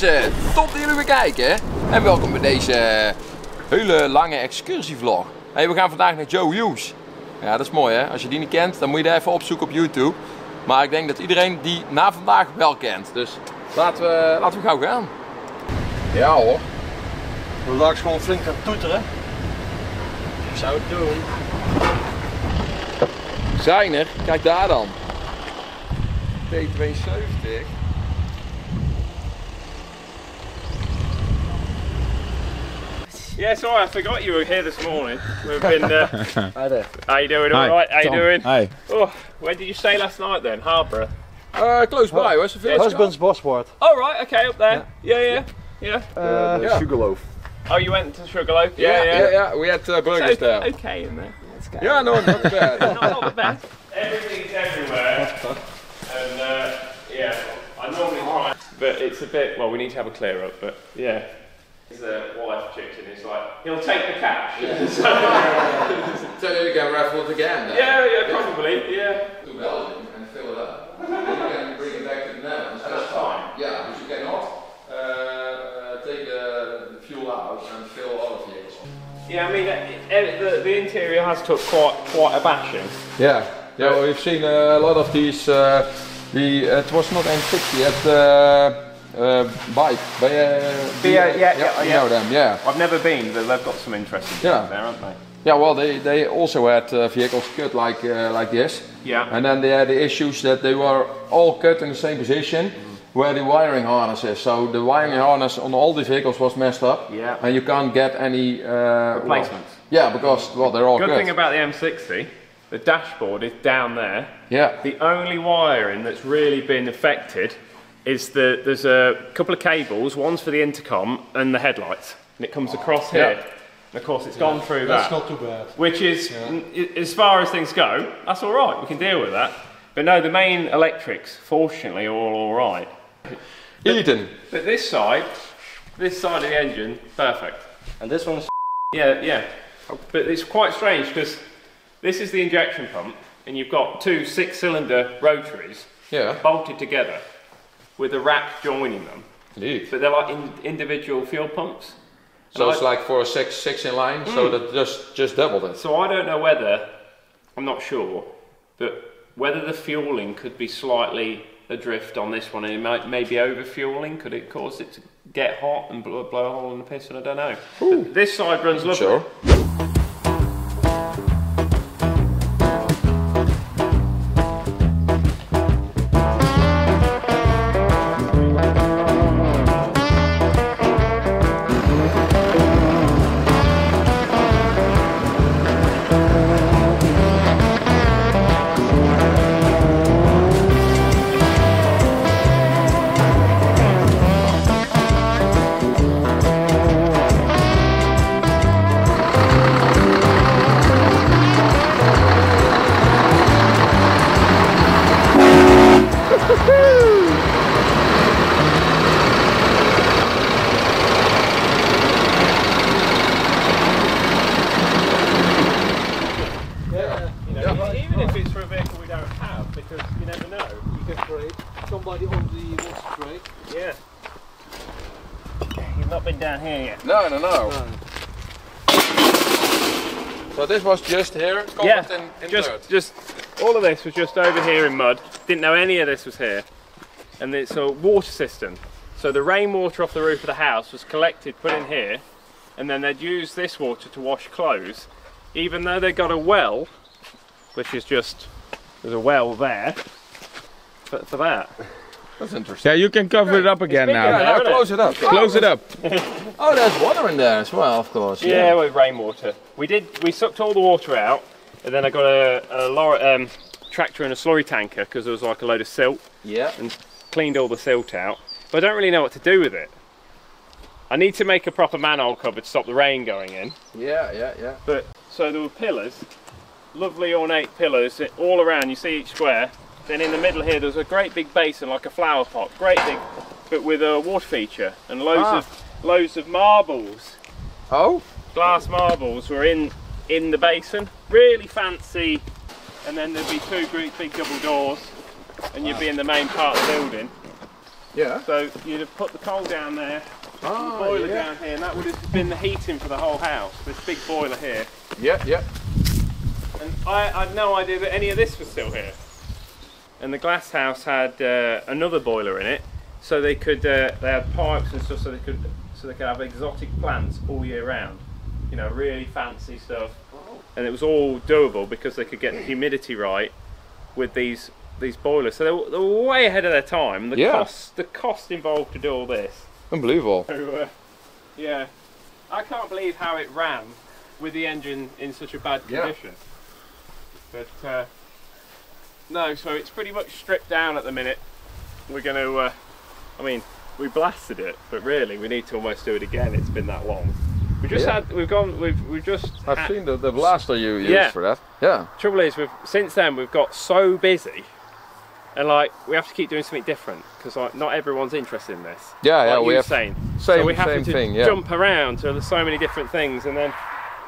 Top dat jullie weer kijken en welkom bij deze hele lange excursievlog. Hey, we gaan vandaag naar Joe Hughes. Ja, dat is mooi hè. Als je die niet kent, dan moet je daar even opzoeken op YouTube. Maar ik denk dat iedereen die na vandaag wel kent. Dus laten we gauw gaan. Ja hoor. We lagen gewoon flink aan toeteren. Ik zou het doen. Zijn er? Kijk daar dan. T72. Yeah, sorry, I forgot you were here this morning. We've been. Hi there. How you doing? Hi, All right? How you Tom. doing? Hi. Oh, where did you stay last night then? Harborough. Close by, where's the village? Husband's Bosworth. Oh right, okay, up there. Yeah. Yeah. Sugarloaf. Oh, you went to Sugarloaf? Yeah. We had burgers there. Okay in there. Yeah, no, not bad. Not the best. Everything's everywhere, and yeah, I normally try, but it's a bit. Well, we need to have a clear up, but yeah. His wife chicken is like, he'll take the cash. So you can raffle it again then? Yeah, probably, yeah. To Belgium and fill it up. You can bring it back to the Netherlands. And that's fine. Yeah, but you cannot take the fuel out and fill all of vehicles. Yeah, I mean, the interior has took quite a bashing. Yeah, well, we've seen a lot of these. It was not M60 at bike. You know them, yeah. I've never been, but they've got some interesting things there, haven't they? Yeah, well, they also had vehicles cut like this. Yeah. And then they had the issues that they were all cut in the same position where the wiring harness is. So the wiring harness on all the vehicles was messed up. Yeah. And you can't get any Replacements. Yeah, because they're all Good cut. thing about the M60, the dashboard is down there. Yeah. The only wiring that's really been affected is there's a couple of cables. One's for the intercom and the headlights, and it comes across here. Yeah. And of course, it's gone through That's that. not too bad. Which is, as far as things go, that's all right. We can deal with that. But no, the main electrics, fortunately, are all right. Eaton. But this side of the engine, perfect. And this one's Yeah. But it's quite strange because this is the injection pump, and you've got two 6-cylinder rotaries bolted together with a rack joining them. Indeed. But they're like individual fuel pumps. So And it's like for a six in line, so that just doubled it. So I don't know whether, I'm not sure, but whether the fueling could be slightly adrift on this one, and it might maybe over fueling. Could it cause it to get hot and blow a hole in the piston? I don't know. But this side runs lovely. Sure. Even if it's for a vehicle we don't have, because you never know. you can trade. Somebody on the wants to trade. Yeah. You've not been down here yet. No. So this was just here, covered in dirt. just all of this was just over here in mud. Didn't know any of this was here. And it's a water system. So the rainwater off the roof of the house was collected, put in here, and then they'd use this water to wash clothes. Even though they got a well, which is just, there's a well there, for that. That's interesting. Yeah, you can cover it up again now. Yeah, now close it up. Close it up. Oh, there's water in there as well, of course. Yeah, with rainwater. We sucked all the water out, and then I got a tractor and a slurry tanker because there was like a load of silt. Yeah. And cleaned all the silt out. But I don't really know what to do with it. I need to make a proper manhole cover to stop the rain going in. Yeah. But so there were pillars, lovely ornate pillars all around. You see each square. Then in the middle here, there's a great big basin like a flower pot, great big, but with a water feature and loads of marbles. Oh. Glass marbles were in the basin, really fancy. And then there'd be two great big double doors, and you'd be in the main part of the building. Yeah. So you'd have put the coal down there, the boiler down here, and that would have been the heating for the whole house. This big boiler here. Yeah, yeah. And I had no idea that any of this was still here. And the glass house had another boiler in it, so they could they had pipes and stuff, so they could have exotic plants all year round. You know, really fancy stuff. And it was all doable because they could get the humidity right with these boilers. So they were way ahead of their time. The cost involved to do all this. Unbelievable. So, yeah, I can't believe how it ran with the engine in such a bad condition. But no, so it's pretty much stripped down at the minute. We're going to, I mean, we blasted it, but really we need to almost do it again. It's been that long. We just I've seen the blaster you used for that. Yeah. Trouble is, since then we've got so busy, and like we have to keep doing something different because like not everyone's interested in this. Yeah, yeah. Like We have so we have to jump around to so many different things, and then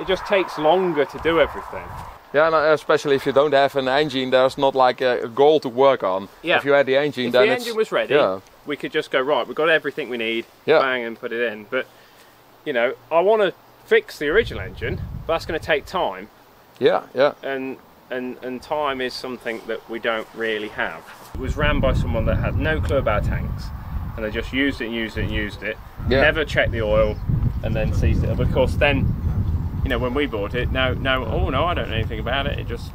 it just takes longer to do everything. Yeah, and especially if you don't have an engine, there's not like a goal to work on. Yeah. If you had the engine, if then the engine was ready, we could just go right. We've got everything we need, bang, and put it in. But you know, I want to fix the original engine, but that's going to take time. Yeah, yeah. And time is something that we don't really have. It was ran by someone that had no clue about tanks, and they just used it and used it and used it. Yeah. Never checked the oil, and then seized it. But of course, then you know when we bought it, oh no, I don't know anything about it. It just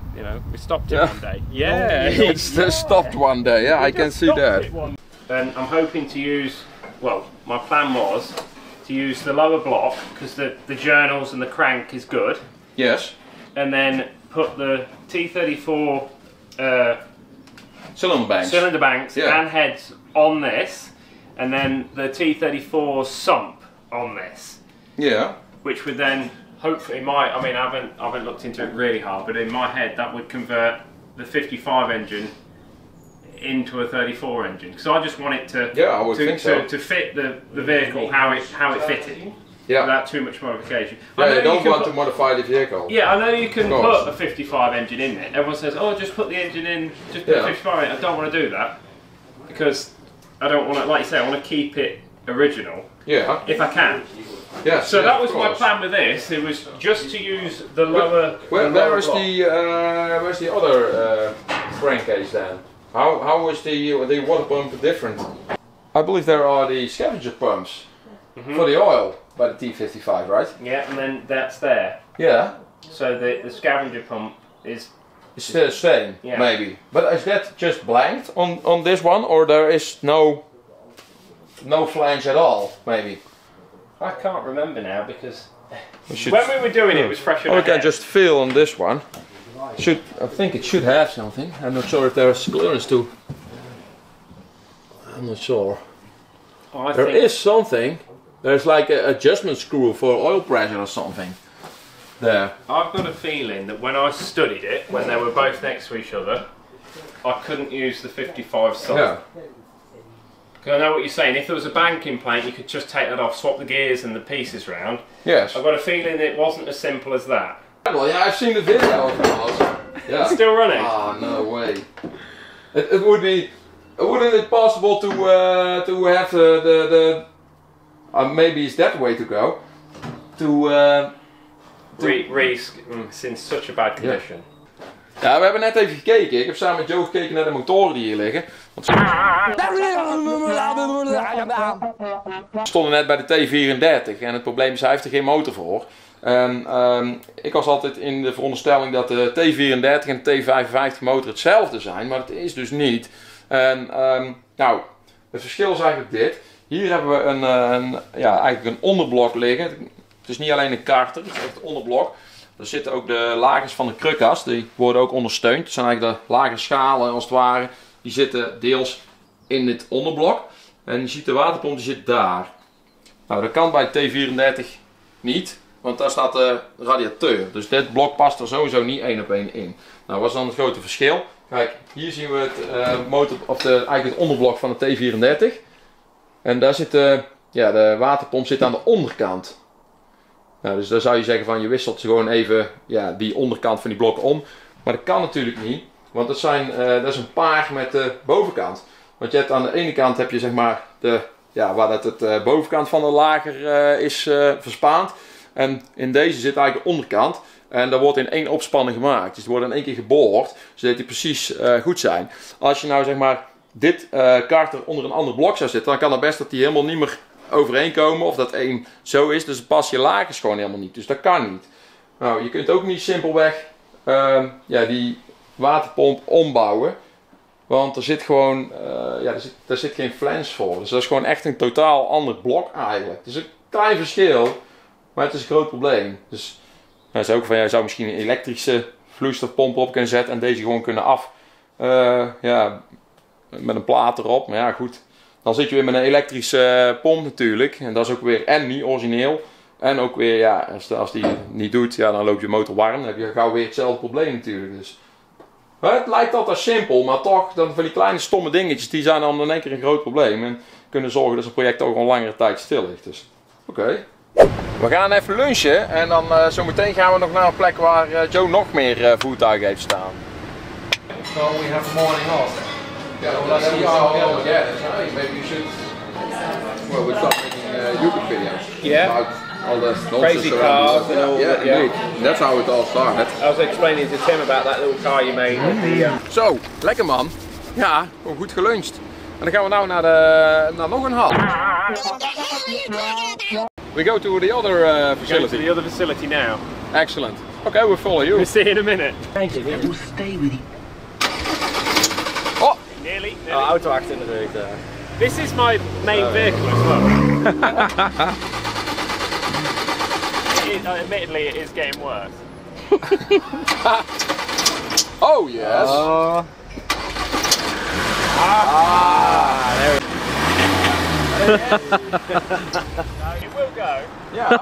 we stopped it one day. Yeah, It's just stopped one day. Yeah, I can see that. And I'm hoping to use. Well, my plan was to use the lower block because the journals and the crank is good. Yes. And then put the T34 Cylinder banks. and heads on this, and then the T34 sump on this. Yeah. Which would then hopefully I haven't looked into it really hard, but in my head that would convert the 55 engine into a 34 engine, because I just want it to to fit the vehicle how it fitted, without too much modification. Yeah, you don't want to modify the vehicle. Yeah, I know you can put a 55 engine in it. Everyone says, oh, just put the engine in, just put 55 in. I don't want to do that because I don't want to, like you say, I want to keep it original. Yeah. If I can. Yeah. So that was my plan with this. It was just to use the lower. Where's the other crankcase then? How is the water pump different? I believe there are the scavenger pumps for the oil by the T55, right? Yeah, and then that's there. Yeah. So the scavenger pump is still the same, maybe. But is that just blanked on this one, or there is no flange at all, maybe? I can't remember now because when we were doing it, it was fresh on I can just feel on this one. I think it should have something. I'm not sure if there's clearance to. I'm not sure. There is something. There's like an adjustment screw for oil pressure or something. There. I've got a feeling that when I studied it, when they were both next to each other, I couldn't use the 55 side. Yeah. Because I know what you're saying. If there was a banking plate, you could just take that off, swap the gears and the pieces round. Yes. I've got a feeling it wasn't as simple as that. Well, yeah, I've seen the video of course. Yeah. It's still running. Ah, no way. It would be. Wouldn't it possible to have the maybe it's that way to go It's in such a bad condition. Ja, we hebben net even gekeken. Ik heb samen met Joe gekeken naar de motoren die hier liggen. We stonden net bij de T34 en het probleem is hij heeft er geen motor voor. Ik was altijd in de veronderstelling dat de T34 en de T55 motor hetzelfde zijn, maar dat is dus niet. Nou, het verschil is eigenlijk dit. Hier hebben we eigenlijk een onderblok liggen. Het is niet alleen een karter, het is echt een onderblok. Er zitten ook de lagers van de krukas, die worden ook ondersteund. Het zijn eigenlijk de lage schalen als het ware. Die zitten deels in dit onderblok. En je ziet de waterpomp die zit daar. Nou, dat kan bij T34 niet, want daar staat de radiateur. Dus dit blok past er sowieso niet één op één in. Nou, wat is dan het grote verschil? Kijk, hier zien we het, eigenlijk het onderblok van de T34. En daar zit de waterpomp zit aan de onderkant. Nou, dus dan zou je zeggen van je wisselt gewoon even die onderkant van die blokken om. Maar dat kan natuurlijk niet, want dat is een paar met de bovenkant. Want je hebt aan de ene kant heb je zeg maar waar het bovenkant van de lager is verspaand. En in deze zit eigenlijk de onderkant. En dat wordt in één opspanning gemaakt. Dus die wordt in één keer geboord, zodat die precies goed zijn. Als je nou zeg maar dit karter onder een ander blok zou zitten, dan kan het best dat die helemaal niet meer overeenkomen. Of dat één zo is. Dus dan pas je lagers gewoon helemaal niet. Dus dat kan niet. Nou, je kunt ook niet simpelweg die waterpomp ombouwen. Want er zit gewoon, daar zit geen flens voor. Dus dat is gewoon echt een totaal ander blok eigenlijk. Het is een klein verschil, maar het is een groot probleem. Dus hij zei ook van, je zou misschien een elektrische vloeistofpomp op kunnen zetten en deze gewoon kunnen met een plaat erop. Maar ja, goed. Dan zit je weer met een elektrische pomp natuurlijk. En dat is ook weer en niet origineel. En ook weer, als die niet doet, dan loopt je motor warm. Dan heb je gauw weer hetzelfde probleem natuurlijk. Dus het lijkt altijd simpel, maar toch, dan van die kleine stomme dingetjes, die zijn dan in één keer een groot probleem. En kunnen zorgen dat zo'n project ook al een langere tijd stil ligt. Dus, oké. We gaan even lunchen en dan zometeen gaan we nog naar een plek waar Joe nog meer voertuigen heeft staan. So we have morning off. Yeah, well, let's see how all get it. Maybe you should. Well, we start making YouTube videos. Yeah. About all the Crazy cars and all yeah, that, yeah. indeed. That's how it all started. I was explaining to Tim about that little car you made with the... Zo, lekker man. Ja, gewoon goed geluncht. En dan gaan we nou naar nog een hal. We go to the other Go to facility. the other facility now. Excellent. Okay, we'll follow you. We'll see you in a minute. Thank you. We'll stay with you. Oh! Nearly. Auto achter natuurlijk. This is my main vehicle as well. Admittedly, it is getting worse. Oh yes. There it will go. Yeah.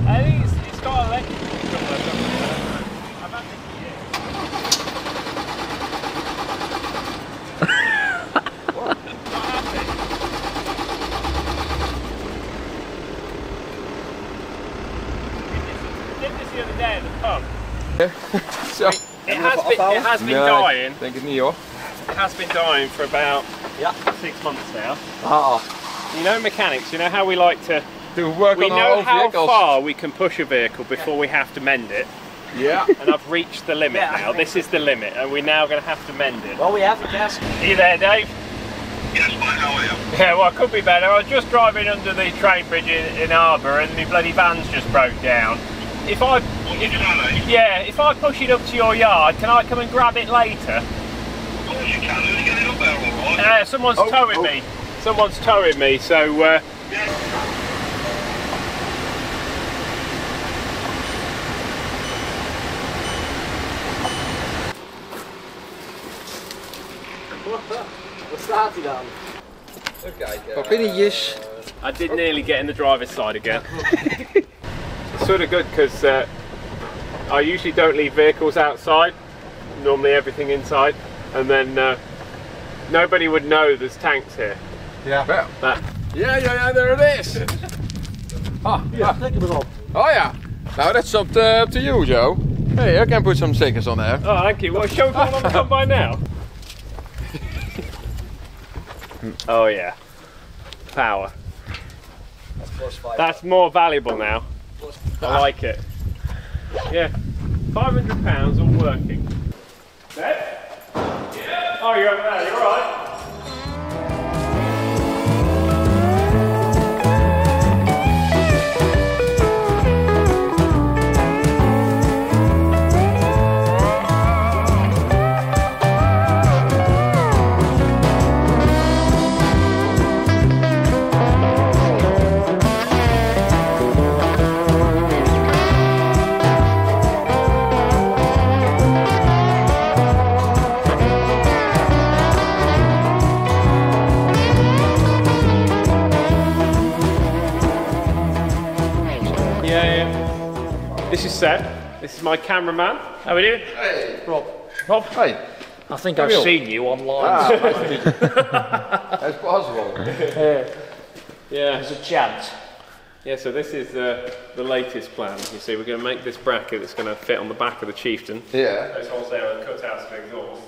I think it's got electric. I've had it for years. Did this the other day at the pub. Zo. It has been dying. Denk het niet hoor. It has been dying for about 6 months now. Ah. You know mechanics, you know how we like to... To work We on our know own how vehicles. far we can push a vehicle before we have to mend it. Yeah. And I've reached the limit now. This is the limit and we're now going to have to mend it. Well, we have a gas. Are you there, Dave? Yes, mate, how are you? Yeah, well, I could be better. I was just driving under the train bridge in Harbour and my bloody van's just broke down. If I push it up to your yard, can I come and grab it later? Of course you can, you get it up there all right. Someone's towing me. Someone's towing me, so... Wat staat hij dan? Papinnetjes. I did nearly get in the driver's side again. It's sort of good because I usually don't leave vehicles outside, normally everything inside, and then nobody would know there's tanks here. Yeah. That. Yeah, there it is. Trek hem erop. Oh yeah. Now that's up to you, Joe. Hey, I can put some stickers on there. Oh, thank you. Well, show going on the combine now. Oh yeah. Power. That's more valuable now. I like it. Yeah. £500 all working. Deb? Yeah. Oh, you're over there. You're all right. This is Seb. This is my cameraman. How are you? Hey. Rob. Hey. I think I've seen you online. That's possible. Yeah. There's a chance. Yeah, so this is the latest plan. You see, we're going to make this bracket that's going to fit on the back of the Chieftain. Yeah. Those holes there are cutouts for exhaust.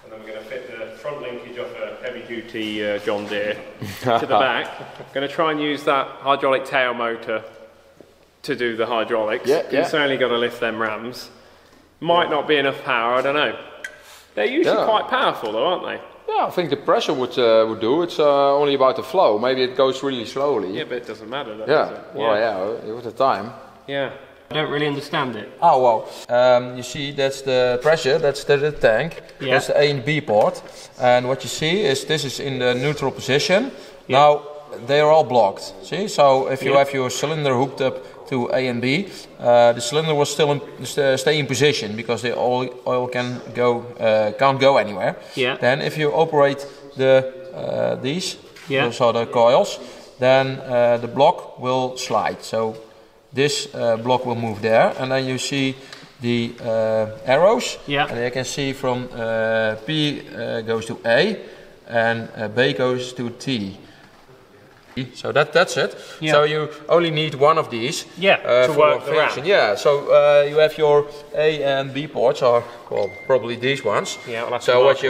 and then we're going to fit the front linkage off a heavy-duty John Deere to the back. I'm going to try and use that hydraulic tail motor to do the hydraulics. It's only got to lift them rams. Might not be enough power, I don't know. They're usually quite powerful though, aren't they? Yeah, I think the pressure would do. It's only about the flow. Maybe it goes really slowly. Yeah, but it doesn't matter, does it? Well, yeah, with the time. Yeah. I don't really understand it. Oh, well, you see that's the pressure, that's the tank, that's the A and B port. And what you see is this is in the neutral position. Now, they are all blocked, see? So if you have your cylinder hooked up to A and B, the cylinder will still stay in position because the oil can't go anywhere. Yeah. Then if you operate these, so the coils, then the block will slide. So this block will move there, and then you see the arrows, and you can see from P goes to A, and B goes to T. So that's it. Yeah. So you only need one of these to work the function. Yeah. So you have your A and B ports, or well, probably these ones. Yeah. We'll have so what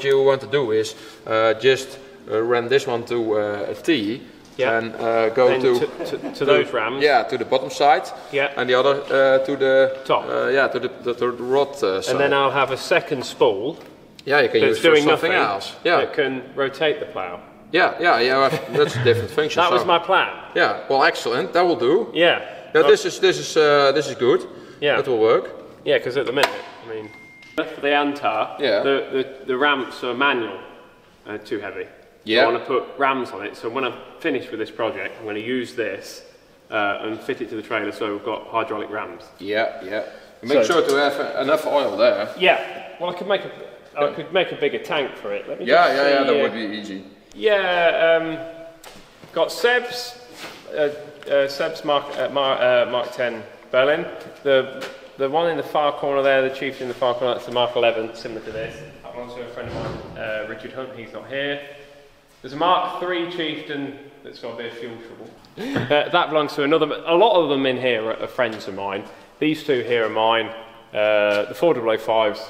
you want to do is just run this one to a T. Yeah. And go then to those rams. Yeah, to the bottom side. Yeah. And the other to the top. To the rod side. And then I'll have a second spool. Yeah, you can use for something else. Yeah. That can rotate the plough. Yeah. That's a different function. That was my plan. Yeah. Well, excellent. That will do. Yeah. Yeah. This is good. Yeah. That will work. Yeah, because at the minute, I mean, for the Antar, the ramps are manual, too heavy. Yeah. So I want to put rams on it, so when I'm finished with this project, I'm going to use this and fit it to the trailer so we've got hydraulic rams. Yeah. Make sure to have enough oil there. Yeah. Well, I could make a bigger tank for it. Let me that would be easy. Yeah. Got Seb's Mark 10 Berlin. The one in the far corner there, the Chieftain in the far corner, that's the Mark 11, similar to this. That belongs to a friend of mine, Richard Hunt. He's not here. There's a Mark III Chieftain that's got a bit of fuel trouble. That belongs to another. A lot of them in here are friends of mine. These two here are mine. The 405s,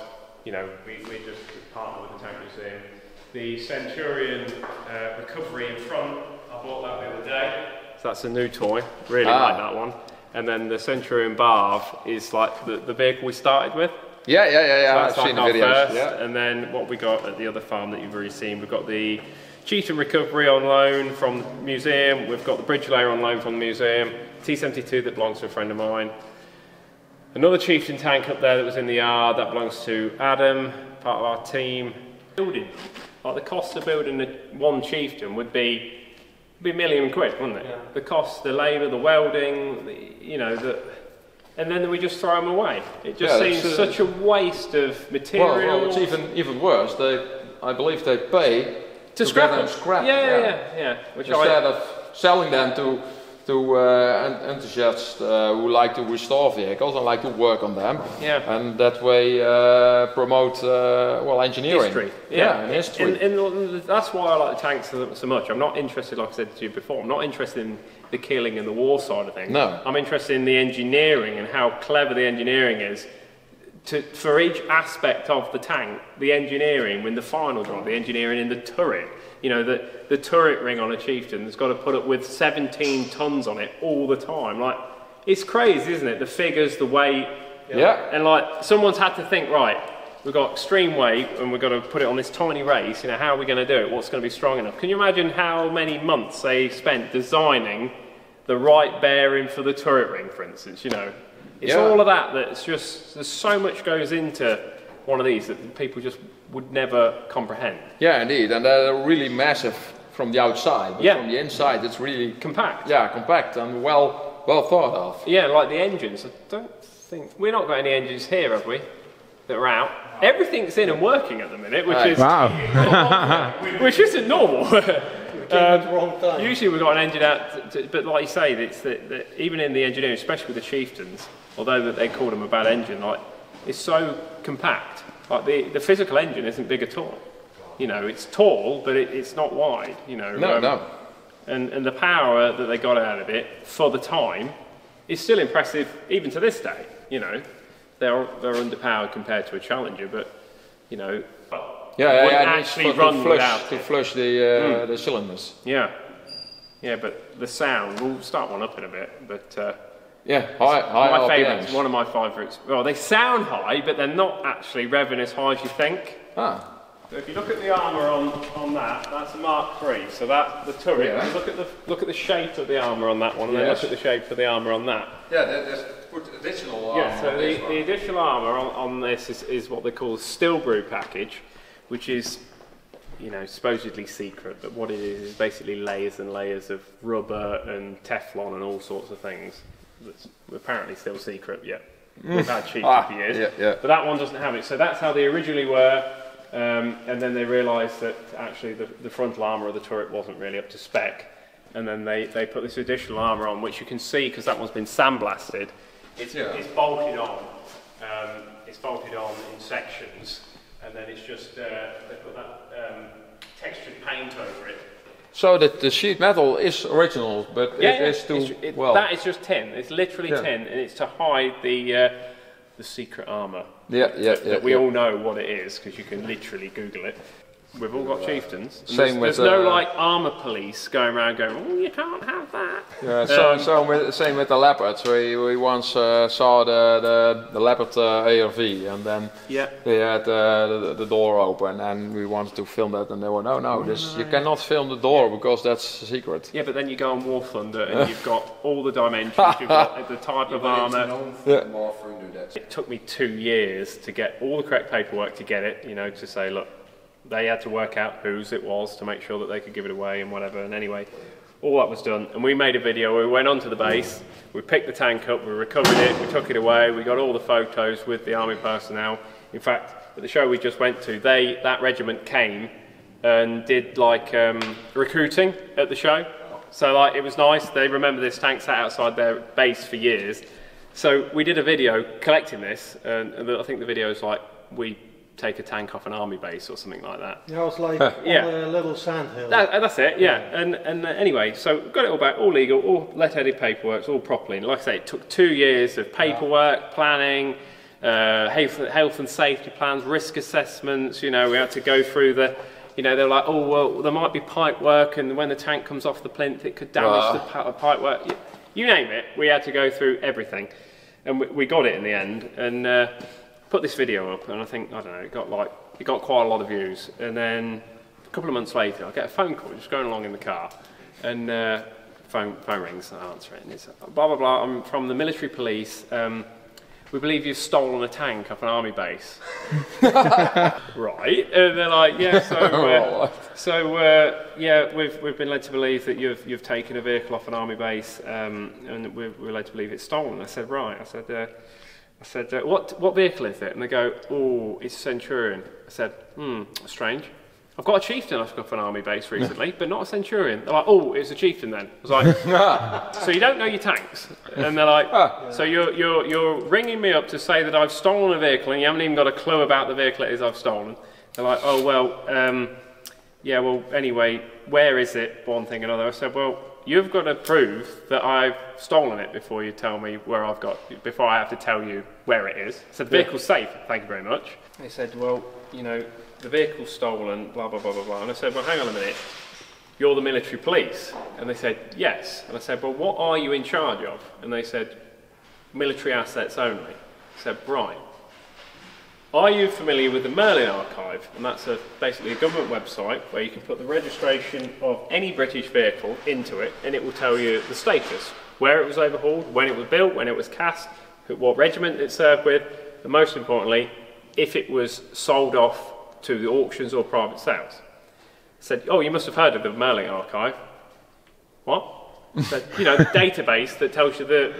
you know, we just partner with the Tank Museum. The Centurion Recovery in front, I bought that the other day. So that's a new toy. Really like that one. And then the Centurion Barv is like the vehicle we started with. Yeah. So I've seen the videos. First, and then what we got at the other farm that you've already seen, we've got the Chieftain Recovery on loan from the museum. We've got the Bridge Layer on loan from the museum. T72 that belongs to a friend of mine. Another Chieftain tank up there that was in the yard that belongs to Adam, part of our team. Building, like the cost of building one Chieftain would be £1 million, wouldn't it? Yeah. The cost, the labour, the welding, and then we just throw them away. It just seems such a waste of material. Well, it's even worse. I believe they pay to scrap them. Yeah. Instead of selling them to enthusiasts who like to restore vehicles and like to work on them. Yeah. And that way promote engineering. History. History. And that's why I like the tanks so much. I'm not interested, like I said to you before, I'm not interested in the killing and the war side of things. No. I'm interested in the engineering and how clever the engineering is. For each aspect of the tank, the engineering, when the final job, the engineering in the turret, you know, the turret ring on a Chieftain that's got to put up with 17 tons on it all the time. Like, it's crazy, isn't it? The figures, the weight. Yeah. And like, someone's had to think, right, we've got extreme weight and we've got to put it on this tiny race, you know, how are we going to do it? What's going to be strong enough? Can you imagine how many months they spent designing the right bearing for the turret ring, for instance, you know? It's all of that that's just, there's so much goes into one of these that people just would never comprehend. Yeah, indeed, and they're really massive from the outside, but from the inside it's really compact. Yeah, compact and well thought of. Yeah, like the engines. I don't think we've not got any engines here, have we? That are out. Everything's in and working at the minute, which is which isn't normal. Usually we've got an engine out, but like you say, it's that even in the engineering, especially with the Chieftains, although that they call them a bad engine, like it's so compact. Like the physical engine isn't big at all. You know, it's tall, but it's not wide. You know. No. And the power that they got out of it for the time is still impressive, even to this day. You know, they're underpowered compared to a Challenger, but you know, Yeah, wouldn't yeah, actually run without to it. flush the cylinders. Yeah, yeah, but the sound, we'll start one up in a bit, but Yeah, high my RPMs. favourites, one of my favourites. Well, they sound high, but they're not actually revving as high as you think. Ah, So if you look at the armour on that, that's a Mark III. So that the turret. Yeah. Look at the shape of the armour on that one, and then Yes. look at the shape of the armour on that. yeah, there's put additional. Yeah. So the additional armour on this is what they call a Stillbrew package, which is, you know, supposedly secret, but what it is basically layers and layers of rubber and Teflon and all sorts of things. That's apparently still secret yet. We've had cheap for years. yeah. But that one doesn't have it. So that's how they originally were. And then they realised that actually the frontal armour of the turret wasn't really up to spec. And then they put this additional armour on, which you can see because that one's been sandblasted. It's bolted on. It's bolted on in sections. And then it's just, they put that textured paint over it. So that the sheet metal is original, but it is too well. That is just tin. It's literally tin, and it's to hide the secret armour. That we all know what it is because you can literally Google it. We've all got chieftains. There's no like armour police going around going, oh, you can't have that. Yeah, same with the leopards. We once saw the leopard ARV, and then they had the door open, and we wanted to film that, and they were no, you cannot film the door because that's secret. Yeah, but then you go on War Thunder, and you've got all the dimensions, you've got the type of armour. It took me 2 years to get all the correct paperwork to get it, you know, to say, look, they had to work out whose it was to make sure that they could give it away and whatever. And anyway, all that was done. And we made a video where we went onto the base, we picked the tank up, we recovered it, we took it away, we got all the photos with the army personnel. In fact, at the show we just went to, that regiment came and did like recruiting at the show. So like it was nice. They remember this tank sat outside their base for years. So we did a video collecting this, and I think the video is like we take a tank off an army base or something like that. Yeah, it's like on a little sandhill. That's it, yeah. And anyway, so got it all back, all legal, all letter-headed paperwork, all properly. And like I say, it took 2 years of paperwork, planning, health and safety plans, risk assessments. You know, we had to go through the, you know, they're like, oh well, there might be pipe work, and when the tank comes off the plinth, it could damage the pipe work. You name it, we had to go through everything, and we got it in the end. And put this video up, and I think, I don't know, it got quite a lot of views. And then a couple of months later, I get a phone call just going along in the car, and phone rings, I answer it, and it's blah blah blah. I'm from the military police. We believe you've stolen a tank off an army base. Right? And they're like, yeah. Yeah, we've been led to believe that you've taken a vehicle off an army base, and we're led to believe it's stolen. I said, right. I said, what vehicle is it? And they go, oh, it's Centurion. I said, strange. I've got a Chieftain off an army base recently, but not a Centurion. They're like, oh, it's a Chieftain then. I was like, so you don't know your tanks? And they're like, so you're ringing me up to say that I've stolen a vehicle and you haven't even got a clue about the vehicle it is I've stolen. They're like, oh, well, yeah, well, anyway, where is it? One thing and another. I said, well, you've got to prove that I've stolen it before you tell me where before I have to tell you where it is. I said, the vehicle's safe, thank you very much. They said, well, you know, the vehicle's stolen, blah, blah, blah, blah, blah. And I said, well, hang on a minute, you're the military police? And they said, yes. And I said, well, what are you in charge of? And they said, military assets only. I said, right. Are you familiar with the Merlin Archive? And that's basically a government website where you can put the registration of any British vehicle into it, and it will tell you the status, where it was overhauled, when it was built, when it was cast, what regiment it served with, and most importantly, if it was sold off to the auctions or private sales. I said, oh, you must have heard of the Merlin Archive. What? I said, you know, the database that tells you the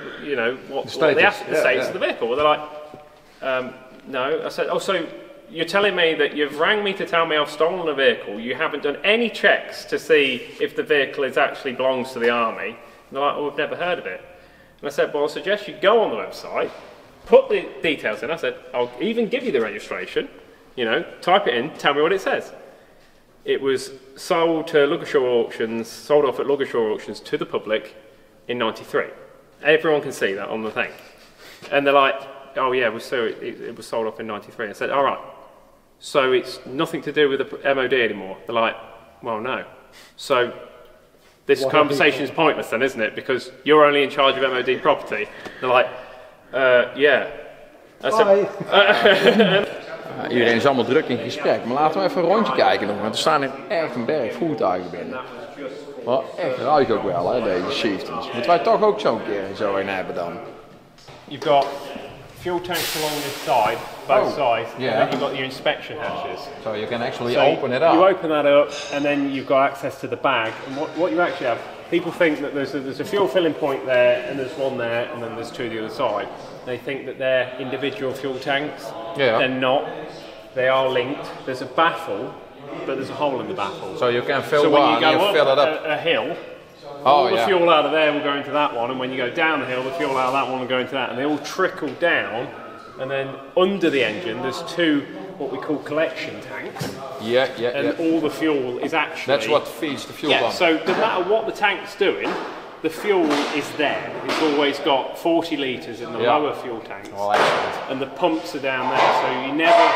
status of the vehicle. Well, they're like, no. I said, oh, so you're telling me that you've rang me to tell me I've stolen a vehicle, you haven't done any checks to see if the vehicle actually belongs to the army? And they're like, oh, we've never heard of it. And I said, well, I suggest you go on the website, put the details in. I said, I'll even give you the registration, you know, type it in, tell me what it says. It was sold to Ludgershall Auctions, sold off at Ludgershall Auctions to the public in '93. Everyone can see that on the thing. And they're like, oh yeah, it was sold off in '93. I said, all right, So it's nothing to do with the MOD anymore. They're like, well, no. So this conversation is pointless then, isn't it? Because you're only in charge of MOD property. They're like, yeah. Iedereen is allemaal druk in gesprek, maar laten we even een rondje kijken nog, want er staan er echt een berg voertuigen binnen. Maar echt ruik ook wel, hè, deze Chieftains. Moeten wij toch ook zo'n keer zo een hebben dan? You've got fuel tanks along this side, both sides, yeah. and then you've got your inspection hatches. So you can actually open it up. You open that up, and then you've got access to the bag. And what you actually have, people think that there's a fuel filling point there, and there's one there, and then there's two the other side. They think that they're individual fuel tanks. Yeah. They're not. They are linked. There's a baffle, but there's a hole in the baffle. So you can fill so when one you go and you up fill it up. a hill, all the fuel out of there will go into that one, and when you go down the hill, the fuel out of that one will go into that, and they all trickle down. And then under the engine, there's two what we call collection tanks. Yeah. And all the fuel is actually. That's what feeds the fuel pump. So no matter what the tank's doing, the fuel is there. It's always got 40 litres in the lower fuel tanks. Well, excellent. And the pumps are down there, so you never.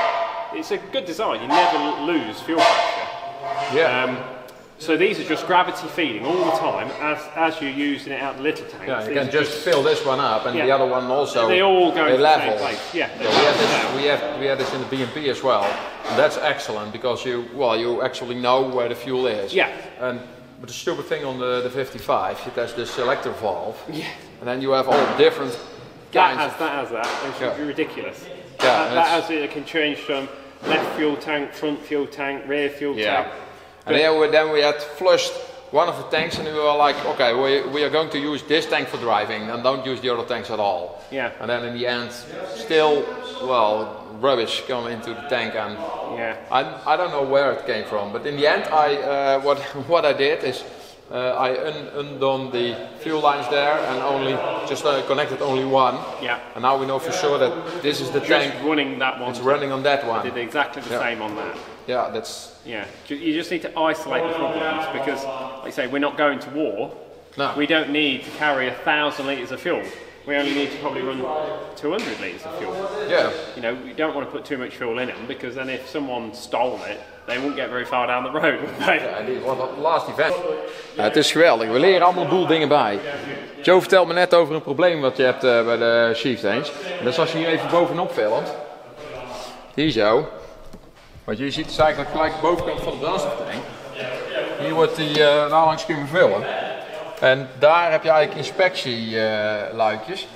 It's a good design. You never lose fuel pressure. Yeah. So these are just gravity feeding all the time as you're using it out the little tanks. Yeah, you can just fill this one up and the other one also. They all go into the level. same place. Yeah. We had this in the B&P as well. And that's excellent because you actually know where the fuel is. Yeah. But the stupid thing on the 55, it has this selector valve. Yeah. And then you have all different kinds. That has that. It's ridiculous. Yeah, that has it. It can change from left fuel tank, front fuel tank, rear fuel tank. And then we had flushed one of the tanks and we were like, okay, we are going to use this tank for driving and don't use the other tanks at all. Yeah. And then in the end, still, rubbish come into the tank and I don't know where it came from, but in the end, what I did is I undone the fuel lines there and connected only one. Yeah. And now we know for sure that this is the tank running that one. It's running on that one. I did exactly the same on that. Yeah, that's. Yeah, you just need to isolate the problems because, like I say, we're not going to war. No. We don't need to carry 1,000 litres of fuel. We only need to probably run 200 litres of fuel. Yeah. You know, we don't want to put too much fuel in them because then if someone stole it, they won't get very far down the road, would they? Ja, dit was het last event. Ja, het is geweldig, we leren allemaal een boel dingen bij. Joe vertelt me net over een probleem wat je hebt bij de Chieftains. En dat is als je hier even bovenop filmt. Hier zo. Wat je ziet is eigenlijk gelijk de bovenkant van de brandstoftank. Hier wordt die nou langs kunnen vullen. En daar heb je eigenlijk inspectieluikjes.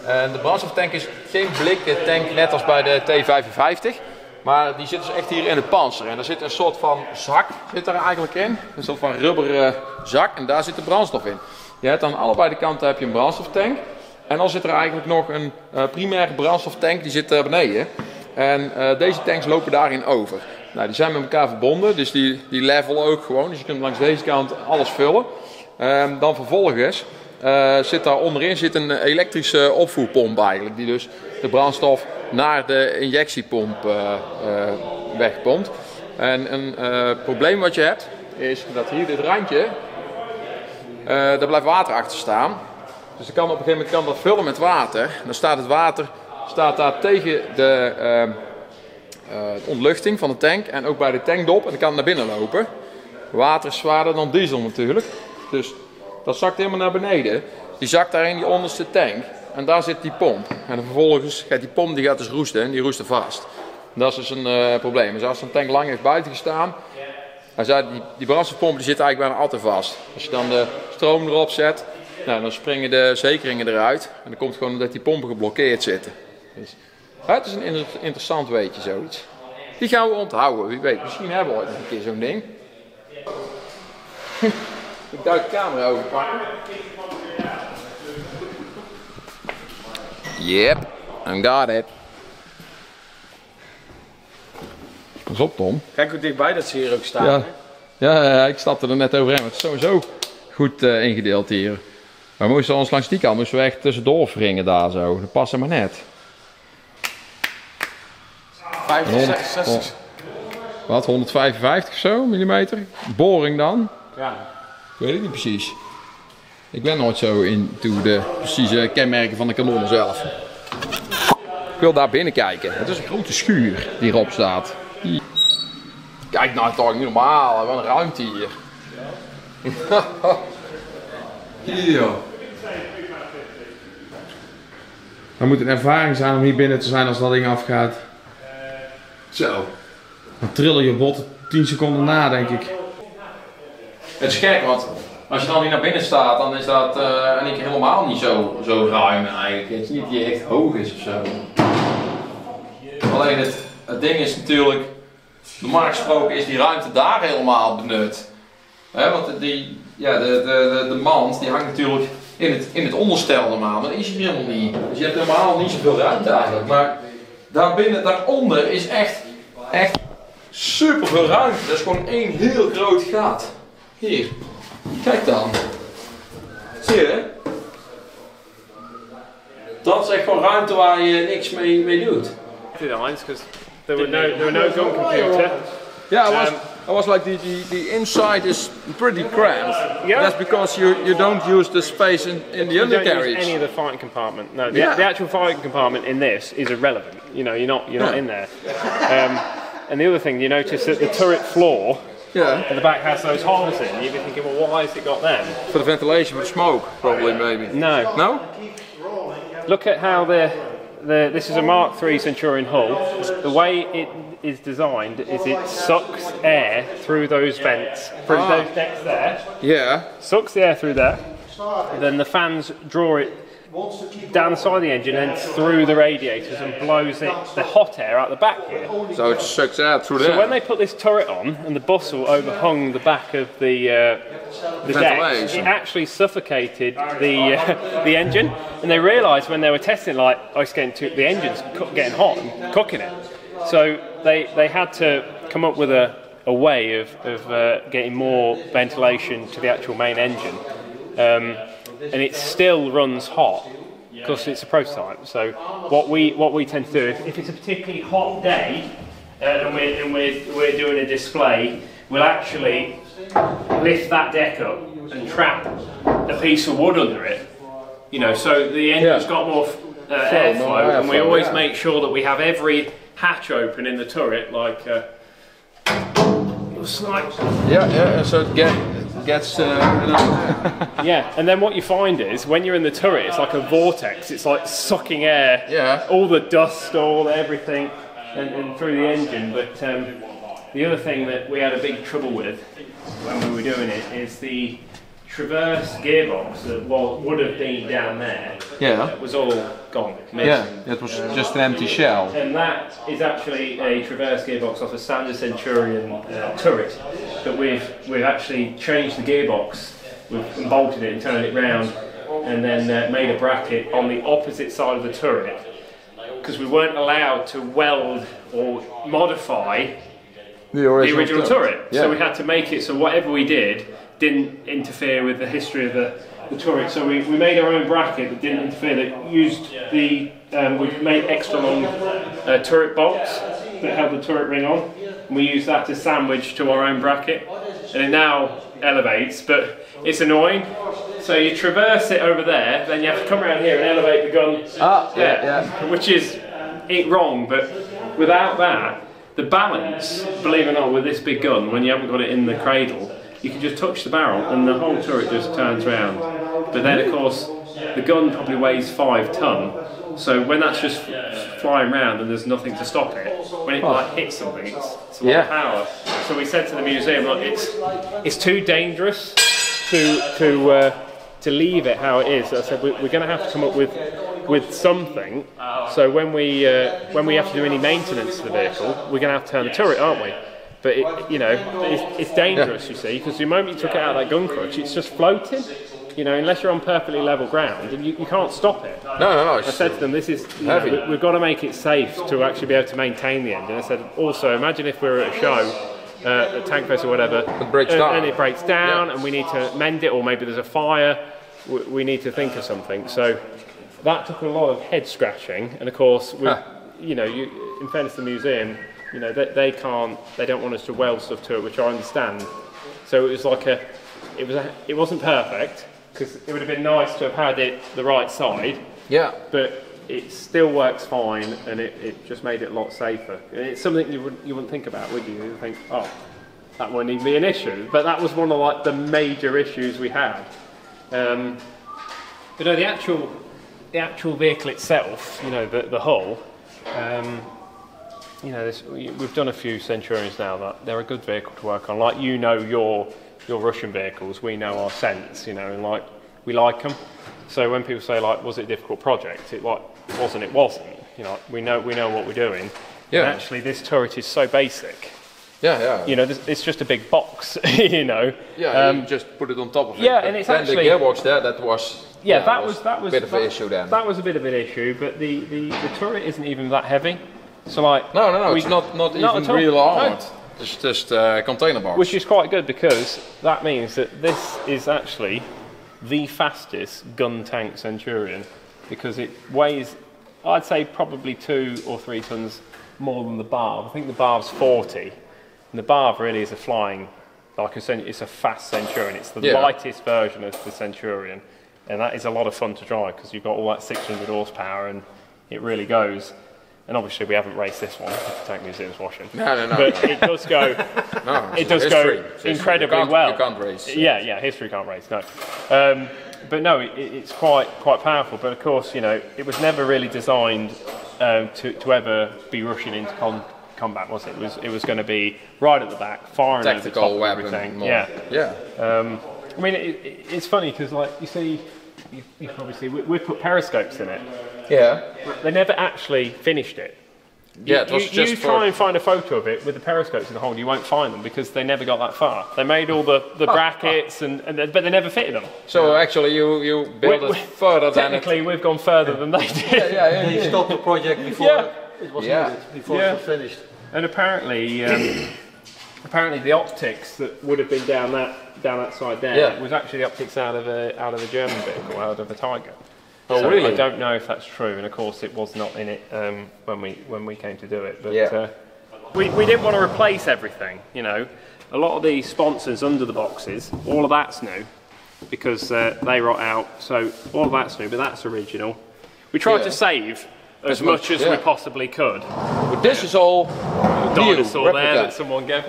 En de brandstoftank is geen blikken tank net als bij de T55. Maar die zit dus echt hier in het panzer. En er zit een soort van zak zit er eigenlijk in. Een soort van rubberen zak. En daar zit de brandstof in. Je hebt aan allebei de kanten heb je een brandstoftank. En dan zit er eigenlijk nog een primaire brandstoftank. Die zit daar beneden. En deze tanks lopen daarin over. Nou, die zijn met elkaar verbonden. Dus die level ook gewoon. Dus je kunt langs deze kant alles vullen. Dan vervolgens zit daar onderin een elektrische opvoerpomp eigenlijk. Die dus de brandstof naar de injectiepomp wegpompt. En een probleem wat je hebt is dat hier dit randje, daar blijft water achter staan. Dus dan kan op een gegeven moment dat vullen met water. Dan staat het water daar tegen de ontluchting van de tank en ook bij de tankdop en dan kan het naar binnen lopen. Water is zwaarder dan diesel natuurlijk. Dus dat zakt helemaal naar beneden. Die zakt daar in die onderste tank. En daar zit die pomp. En dan vervolgens gaat die pomp die gaat dus roesten en die roest er vast. En dat is dus een probleem. Dus als zo'n tank lang heeft buiten gestaan, die brandstofpomp die zit eigenlijk bijna altijd vast. Als je dan de stroom erop zet, nou, dan springen de zekeringen eruit. En dan komt het gewoon omdat die pompen geblokkeerd zitten. Dus, het is een interessant weetje zoiets. Die gaan we onthouden, wie weet. Misschien hebben we ooit nog een keer zo'n ding. Ik duik de camera overpakken. Yep, I got it. Pas op, Tom. Kijk hoe dichtbij dat ze hier ook staan. Ja, ik stapte er net overheen. Het is sowieso goed ingedeeld hier. Maar we moesten ons langs die kant moesten we echt tussendoor wringen daar zo. Dat past maar net. 65. Wat, 155 of zo millimeter? Boring dan? Ja. Ik weet het niet precies. Ik ben nooit zo into de precieze kenmerken van de kanon zelf. Ik wil daar binnen kijken. Het is een grote schuur die erop staat. Hier. Kijk nou toch, niet normaal, wat een ruimte hier. Hier joh. Dan moet een ervaring zijn om hier binnen te zijn als dat ding afgaat. Zo. Dan trillen je botten 10 seconden na, denk ik. Het is gek, want als je dan hier naar binnen staat, dan is dat in één keer helemaal niet zo ruim eigenlijk. Het is niet dat je echt hoog is of zo. Alleen het ding is natuurlijk, normaal gesproken is die ruimte daar helemaal benut. Want de mand die hangt natuurlijk in het onderstel normaal, maar dat is hier helemaal niet. Dus je hebt helemaal niet zoveel ruimte eigenlijk. Maar daaronder is echt super veel ruimte. Dat is gewoon één heel groot gat. Hier, kijk dan. Zie je? Dat is echt gewoon ruimte waar je niks mee doet. Because there were no gun computer. Yeah, I was like the inside is pretty cramped. Yeah. That's because you don't use the space in the You don't undercarriage. use any of the fighting compartment. No, the actual fighting compartment in this is irrelevant. You know, you're not in there. And the other thing, you notice that the turret floor at the back has those holes in. You'd be thinking, well, why has it got them? For the ventilation, for the smoke, probably, maybe. No. No? Look at how this is a Mark III Centurion hull. The way it is designed is it sucks air through those vents, through those decks there. Yeah. Sucks the air through there. Then the fans draw it down the side of the engine and through the radiators and blows the hot air out the back here. So it sucks out through there. So when they put this turret on and the bustle overhung the back of the deck, it actually suffocated the engine. And they realised when they were testing, like, oh, it's the engine's getting hot and cooking it. So they had to come up with a way of getting more ventilation to the actual main engine. And it still runs hot because it's a prototype. So what we tend to do, if it's a particularly hot day and we're doing a display, we'll actually lift that deck up and trap a piece of wood under it. You know, so the engine's got more airflow, and we always make sure that we have every hatch open in the turret, like So it gets yeah, and then what you find is when you're in the turret, it's like a vortex. It's like sucking air, all the dust, all everything, and through the engine. But the other thing that we had a big trouble with when we were doing it is the Traverse gearbox that would have been down there. Was all gone. Missing. It was just an empty shell. And that is actually a Traverse gearbox off a standard Centurion turret. But we've actually changed the gearbox. We've bolted it and turned it round, and then made a bracket on the opposite side of the turret, because we weren't allowed to weld or modify the original turret. So we had to make it so whatever we did didn't interfere with the history of the turret. So we made our own bracket that didn't interfere, that used we made extra long turret bolts that held the turret ring on, and we used that to sandwich to our own bracket, and it now elevates, but it's annoying. So you traverse it over there, then you have to come around here and elevate the gun which is wrong, but without that, the balance, believe it or not, with this big gun, when you haven't got it in the cradle, you can just touch the barrel and the whole turret just turns round. But then of course the gun probably weighs 5 tonne, so when that's just flying around and there's nothing to stop it, when it like hits something, it's a lot of power. So we said to the museum, look, it's too dangerous to leave it how it is. So I said we're going to have to come up with something. So when we have to do any maintenance to the vehicle, we're going to have to turn the turret, aren't we? But it's dangerous, you see, because the moment you took it out of that gun crutch, it's just floating. You know, unless you're on perfectly level ground, and you can't stop it. No. I said to them, this is heavy. We've got to make it safe to actually be able to maintain the engine. I said, also, imagine if we were at a show, a tank fest or whatever, it breaks down. And it breaks down, and we need to mend it, or maybe there's a fire. We need to think of something. So that took a lot of head scratching, and of course, in fairness to the museum, they don't want us to weld stuff to it, which I understand. So it was like it wasn't perfect, because it would have been nice to have had it the right side. Yeah. But it still works fine, and it just made it a lot safer. And it's something you wouldn't think about, would you? You think, oh, that wouldn't even be an issue. But that was one of like the major issues we had. But no, the actual vehicle itself, you know, the hull. You know, we've done a few Centurions now that they're a good vehicle to work on. Like, you know, your Russian vehicles, we know our Cents, you know, and like we like them. So when people say like, was it a difficult project? It wasn't. You know, we know what we're doing. Yeah. And actually, this turret is so basic. Yeah. You know, it's just a big box. You know. Yeah, you just put it on top of it. Yeah, and it's then actually the gearbox there. That was. Yeah, that was a bit of an issue then. That was a bit of an issue, but the turret isn't even that heavy. So like. No. It's not even real armored. No. It's just container box. Which is quite good because that means that this is actually the fastest gun tank Centurion because it weighs, I'd say, probably 2 or 3 tons more than the Barb. I think the Barb's 40, and the Barb really is it's a fast Centurion. It's the lightest version of the Centurion, and that is a lot of fun to drive because you've got all that 600 horsepower and it really goes. And obviously we haven't raced this one if the Tank Museum's watching. No. But it does go. It does go incredibly well. You can't race. Yeah. History can't race. No. But no, it's quite powerful. But of course, you know, it was never really designed to ever be rushing into combat, was it? It was going to be right at the back, firing over the top of everything. More. Yeah. I mean, it's funny because, like, you see, you probably see we put periscopes in it. Yeah. They never actually finished it. Yeah, it was just you try and find a photo of it with the periscopes in the hole, you won't find them because they never got that far. They made all the brackets, but they never fitted them. So actually, you built it further than it. Technically, we've gone further than they did. Yeah. They stopped the project before it was needed, before it was finished. And apparently, the optics that would have been down that side there was actually the optics out of a German vehicle, out of a Tiger. Oh, so really? I don't know if that's true, and of course it was not in it when we came to do it. But we didn't want to replace everything. You know, a lot of the sponsors under the boxes, all of that's new because they rot out. So all of that's new, but that's original. We tried to save as much as we possibly could. But this is all dinosaur there that someone gave.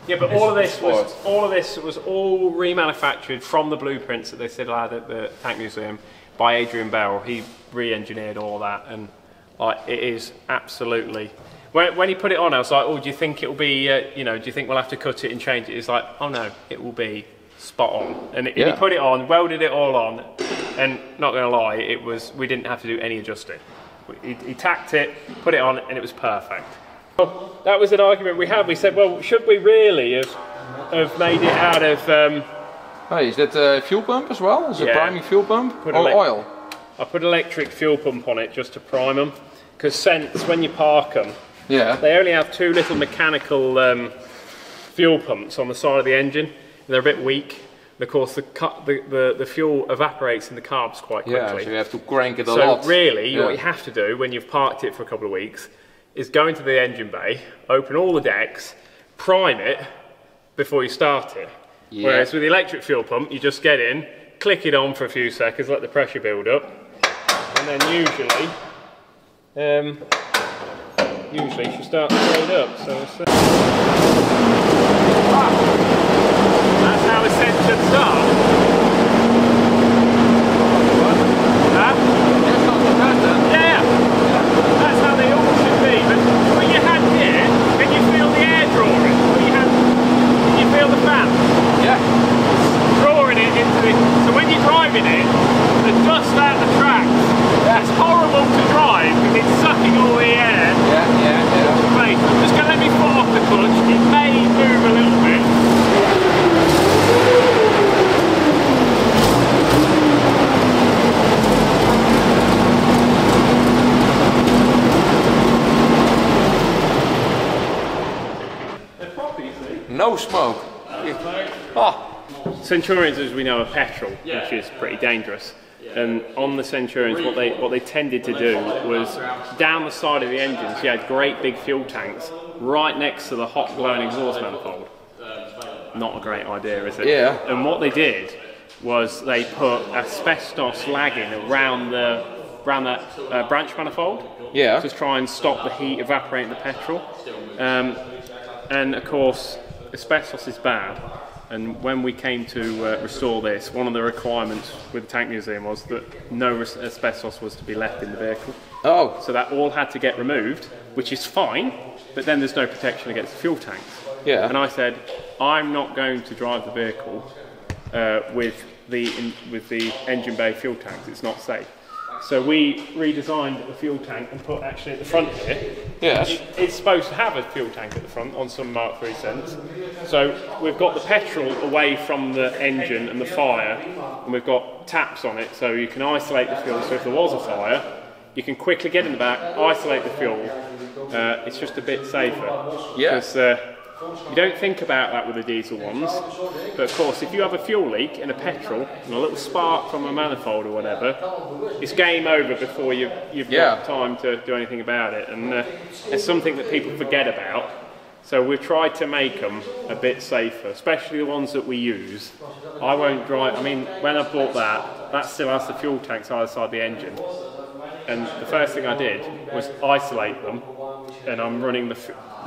Yeah, but all of this was all remanufactured from the blueprints that they still had at the Tank Museum by Adrian Bell. He re-engineered all that, and like it is absolutely. When he put it on, I was like, "Oh, do you think it'll be? Do you think we'll have to cut it and change it?" He's like, "Oh no, it will be spot on." And he put it on, welded it all on, and not going to lie, we didn't have to do any adjusting. He tacked it, put it on, and it was perfect. Well, that was an argument we had. We said, well, should we really have made it out of... Hey, is that a fuel pump as well? Is it a priming fuel pump or oil? I put electric fuel pump on it just to prime them. Because Cents, when you park them, they only have 2 little mechanical fuel pumps on the side of the engine. And they're a bit weak. And of course, the fuel evaporates in the carbs quite quickly. Yeah, so you have to crank it a lot. So really, what you have to do when you've parked it for a couple of weeks is go into the engine bay, open all the decks, prime it before you start it. Yeah. Whereas with the electric fuel pump, you just get in, click it on for a few seconds, let the pressure build up, and then usually you should start to load up. So that's how a Cent should start. Yeah, that's how they all should be. But when you had here, can you feel the air drawing? Can you feel the fan? Yeah. Drawing it into the... So when you're driving it, the dust out the tracks, it's horrible to drive because it's sucking all the air. Yeah. Wait, I'm just going to let me foot off the clutch. It may move a little bit. No smoke. Centurions, as we know, are petrol, which is pretty dangerous. And on the Centurions, what they tended to do was down the side of the engines, you had great big fuel tanks right next to the hot glowing exhaust manifold. Not a great idea, is it? Yeah. And what they did was they put asbestos lagging around that branch manifold. To try and stop the heat evaporating the petrol. And of course, asbestos is bad, and when we came to restore this, one of the requirements with the Tank Museum was that no asbestos was to be left in the vehicle. Oh. So that all had to get removed, which is fine, but then there's no protection against the fuel tanks. Yeah. And I said, I'm not going to drive the vehicle with the engine bay fuel tanks. It's not safe. So we redesigned the fuel tank and put actually at the front here. Yes. It's supposed to have a fuel tank at the front on some Mark III Sense. So we've got the petrol away from the engine and the fire, and we've got taps on it so you can isolate the fuel. So if there was a fire, you can quickly get in the back, isolate the fuel. It's just a bit safer. Yeah. Because you don't think about that with the diesel ones, but of course if you have a fuel leak in a petrol and a little spark from a manifold or whatever, it's game over before you've got time to do anything about it, and it's something that people forget about. So we've tried to make them a bit safer, especially the ones that we use. I won't drive, I mean, when I bought that still has the fuel tanks either side the engine, and the first thing I did was isolate them, and I'm running the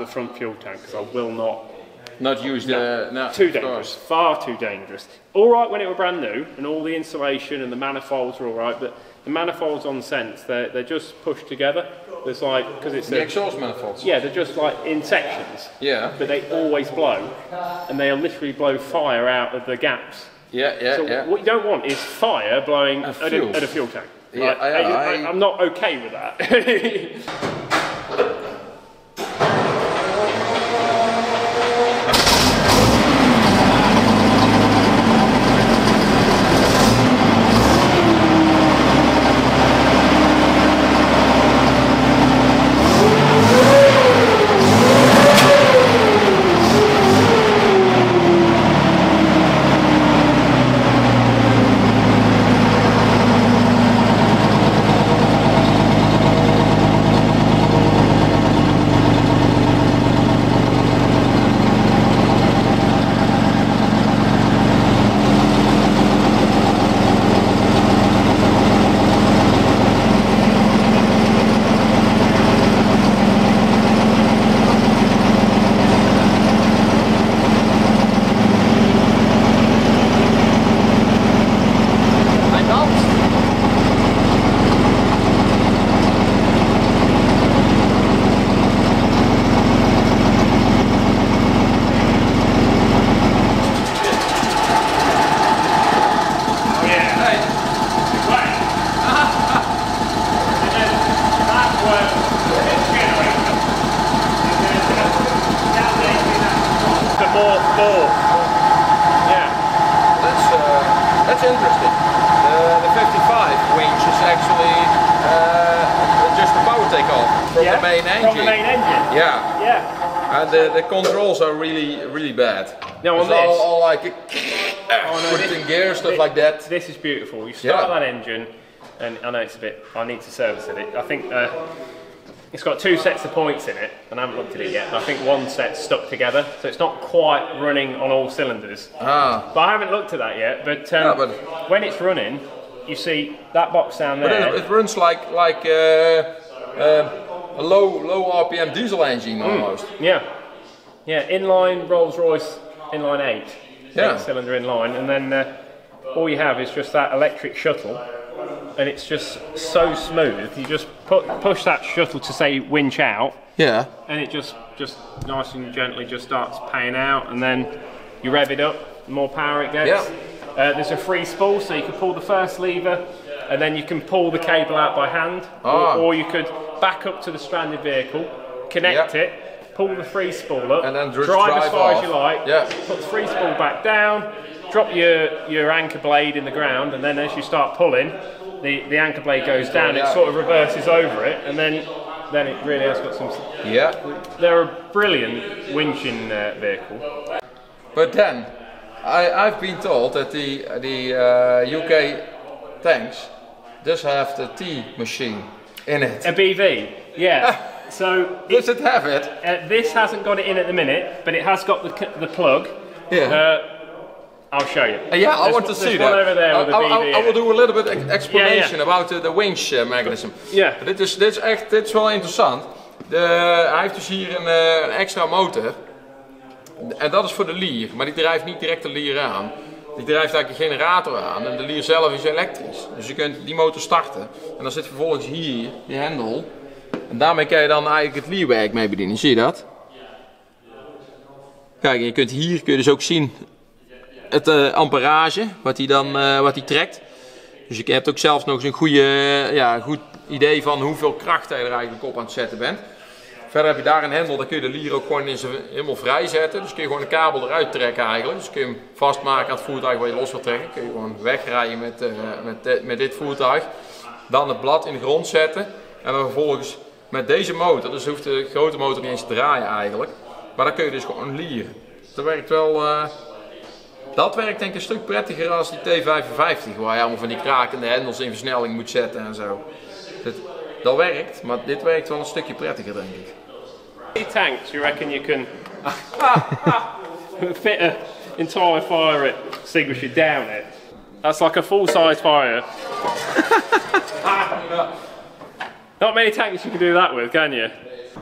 front fuel tank because I will not use the... No, too dangerous, far too dangerous. All right when it was brand new and all the insulation and the manifolds were all right, but the manifolds on Sense, they're just pushed together. There's like, because it's the exhaust manifolds. Yeah, they're just like in sections. Yeah. But they always blow, and they'll literally blow fire out of the gaps. So what you don't want is fire blowing at a fuel tank. Yeah, I'm not okay with that. That's interesting. The 55 winch is actually just the power takeoff from the main engine. From the main engine? Yeah. Yeah. And the controls are really bad. Now on it's this, all like put it in gear, stuff like that. This is beautiful. You start that engine, and I know it's a bit, I need to service it. I think it's got two sets of points in it, and I haven't looked at it yet. I think one set's stuck together, so it's not quite running on all cylinders. But I haven't looked at that yet. But when it's running, you see that box down there. But it runs like a low RPM diesel engine almost. Yeah, inline Rolls-Royce inline 8, 8-cylinder inline, and then all you have is just that electric shuttle. And it's just so smooth. You just push that shuttle to say winch out. Yeah. And it just nice and gently just starts paying out, and then you rev it up, the more power it gets. Yeah. There's a free spool, so you can pull the first lever, and then you can pull the cable out by hand, or you could back up to the stranded vehicle, connect it, pull the free spool up, and then drive as far as you like. Put the free spool back down, drop your anchor blade in the ground, and then as you start pulling, the anchor blade goes down, it sort of reverses over it, and then it really has got some... They're a brilliant winching vehicle. But then, I've been told that the UK tanks does have the T machine in it. A BV, yeah. So does it have it? This hasn't got it in at the minute, but it has got the plug. Yeah. I'll show you. I want to see that. One over there with the BV. I will do a little bit of explanation about the winch mechanism. Yeah. Dit is wel interessant. Hij heeft dus hier een extra motor. En dat is voor de lier, maar die drijft niet direct de lier aan. Die drijft eigenlijk een generator aan en de lier zelf is elektrisch. Dus je kunt die motor starten en dan zit vervolgens hier die hendel. En daarmee kan je dan eigenlijk het lierwerk mee bedienen, zie je dat? Kijk, je kunt hier dus ook zien het amperage, wat hij trekt. Dus je hebt ook zelfs nog eens een goed idee van hoeveel kracht je er eigenlijk op aan het zetten bent. Verder heb je daar een hendel, dan kun je de lier ook gewoon helemaal vrij zetten. Dus kun je gewoon een kabel eruit trekken eigenlijk. Dus kun je hem vastmaken aan het voertuig waar je los wilt trekken. Kun je gewoon wegrijden met dit voertuig. Dan het blad in de grond zetten. En dan vervolgens met deze motor, dus hoeft de grote motor niet eens te draaien eigenlijk. Maar dan kun je dus gewoon lieren. Dat werkt wel... Dat werkt denk ik een stuk prettiger als die T55, waar je allemaal van die krakende hendels in versnelling moet zetten en zo. Dat werkt, maar dit werkt wel een stukje prettiger denk ik. Tanks, you reckon you can fit an entire fire extinguisher down it? That's like a full-size fire. Not many tanks you can do that with, can you?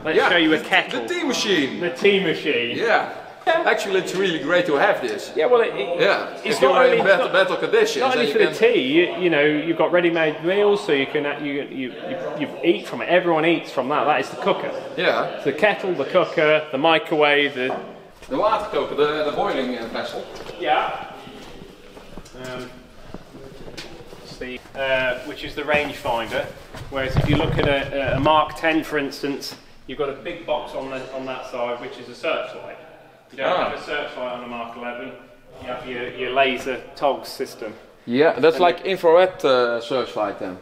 Let's show you a kettle. The tea machine. The tea machine. Yeah. Actually, it's really great to have this. Yeah, well, it's if you're in better conditions. Not only for the tea, you know, you've got ready-made meals, so you can you eat from it. Everyone eats from that. That is the cooker. Yeah. So the kettle, the cooker, the microwave, the waterkoker, the boiling vessel. Yeah. Which is the rangefinder. Whereas if you look at a Mark 10, for instance, you've got a big box on that side, which is a searchlight. You don't have a searchlight on a Mark 11. You have your laser TOGS system. Yeah, that's like infrared searchlight then.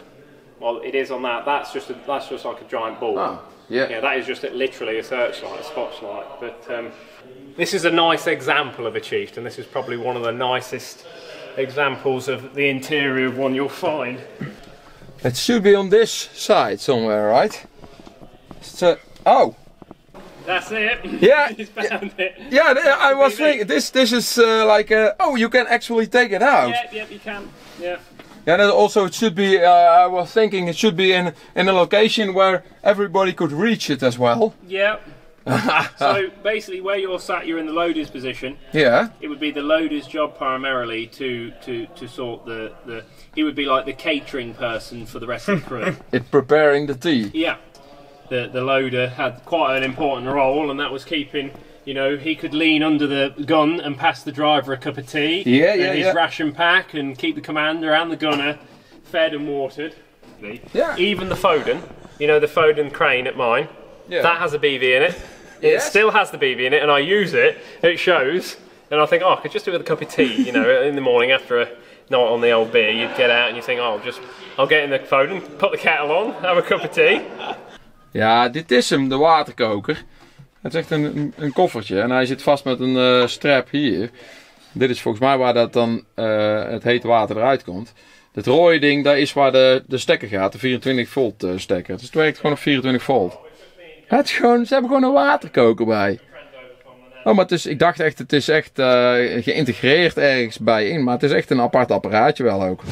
Well, it is on that. That's just like a giant ball. Oh, yeah. Yeah, that is just literally a searchlight, a spotlight. But this is a nice example of a Chieftain. This is probably one of the nicest examples of the interior of one you'll find. It should be on this side somewhere, right? So, oh. That's it. Yeah. He's found it. Yeah, I was thinking this is like oh, you can actually take it out. Yeah, you can. Yeah. Yeah, and also it should be. I was thinking it should be in a location where everybody could reach it as well. Yeah. So basically, where you're sat, you're in the loader's position. Yeah. It would be the loader's job primarily to sort the. He would be like the catering person for the rest of the crew. It's preparing the tea. Yeah. The loader had quite an important role, and that was keeping, you know, he could lean under the gun and pass the driver a cup of tea, and his ration pack, and keep the commander and the gunner fed and watered. Yeah. Even the Foden, you know, the Foden crane at mine, that has a BV in it. It still has the BV in it, and I use it, and it shows, and I think, oh, I could just do it with a cup of tea, you know, in the morning after a night on the old beer, you'd get out and you think, oh, I'll get in the Foden, put the kettle on, have a cup of tea. Ja, dit is hem, de waterkoker. Het is echt een koffertje en hij zit vast met een strap hier. Dit is volgens mij waar dat dan het hete water eruit komt. Het rode ding, daar is waar de stekker gaat, de 24 volt stekker. Dus het werkt gewoon op 24 volt. Het is gewoon, ze hebben gewoon een waterkoker bij. Oh, maar ik dacht echt, het is echt geïntegreerd ergens bij in. Maar het is echt een apart apparaatje wel ook.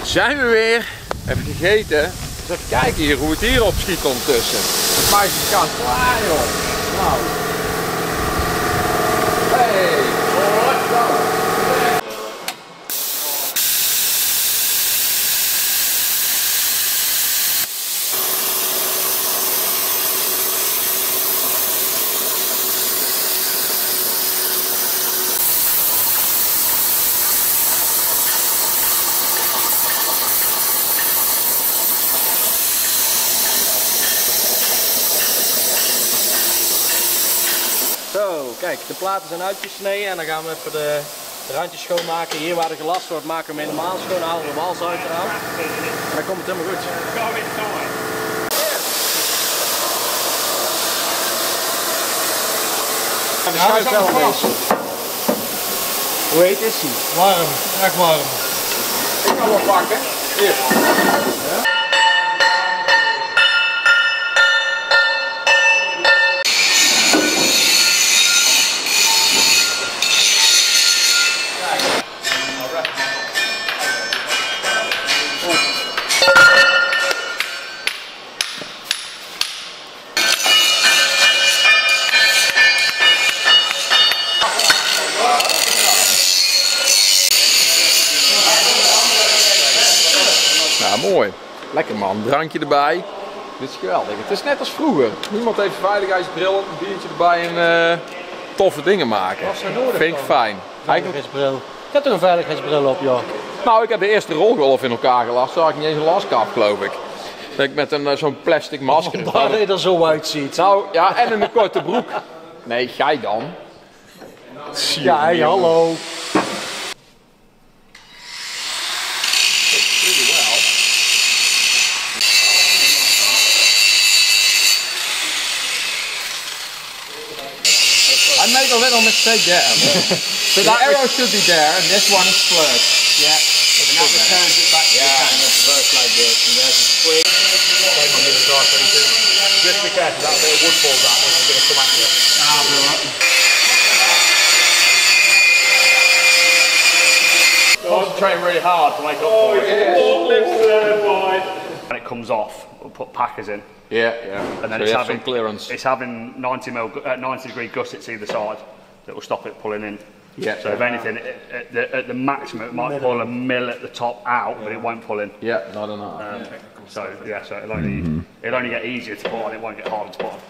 Zijn we weer, even gegeten. Dus even kijken hier hoe het hier opschiet ondertussen. Het meisje gaat klaar joh. Nou. Hey, let's go. Zo, kijk, de platen zijn uitgesneden en dan gaan we even de randjes schoonmaken. Hier waar er gelast wordt, maken we hem helemaal schoon, halen we de wals uit eraan. En dan komt het helemaal goed. Ja, de schuif wel een beetje. Hoe heet is hij? Warm, echt warm. Ik kan wel pakken. Hier. Ja. Ja, mooi. Lekker man, drankje erbij. Dit is geweldig. Het is net als vroeger. Niemand heeft een veiligheidsbril, een biertje erbij en toffe dingen maken. Vind ik fijn. Veiligheidsbril. Ik heb toch een veiligheidsbril op, joh? Nou, ik heb de eerste rolgolf in elkaar gelast. Zo had ik niet eens een laskaf, geloof ik. Dat ik met zo'n plastic masker. Omdat je er zo uitziet. Nou, ja, en in een korte broek. Nee, jij dan. Ja, hey, hallo. I made a little mistake there. So the arrow should be there, and this one is flirt. Yeah. And that returns it back to the kind of verse like this. And there's a spring. Just be careful, that bit of wood falls out, it's going to come at you. Ah, brilliant. Concentrating really hard to make up for it. And it comes off, we'll put packers in. Yeah, yeah. And then so it's you have having some clearance. It's having 90 degree gussets either side that will stop it pulling in. Yeah. So if anything, at the maximum, it might pull a mil at the top out, but it won't pull in. Yeah, not enough. So it'll only get easier to put on. It won't get harder to put on.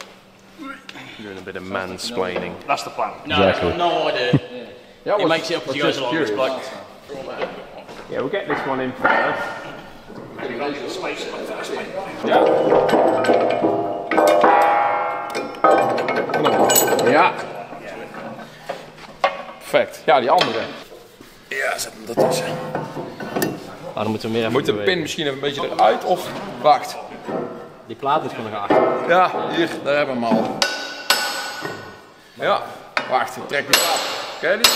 Doing a bit of mansplaining. That's the plan. No, I've got no idea. Yeah, He makes it up as he goes along. It's like, Yeah, we'll get this one in first. Ja. Perfect. Ja, die andere. Ja, zet hem ertussen. Ah, dan moeten we meer even Moet de pin misschien even een beetje eruit of wacht? Die plaat is gewoon nog achter. Ja, hier, daar hebben we hem al. Ja, wacht, ik trek die af. Ken je die?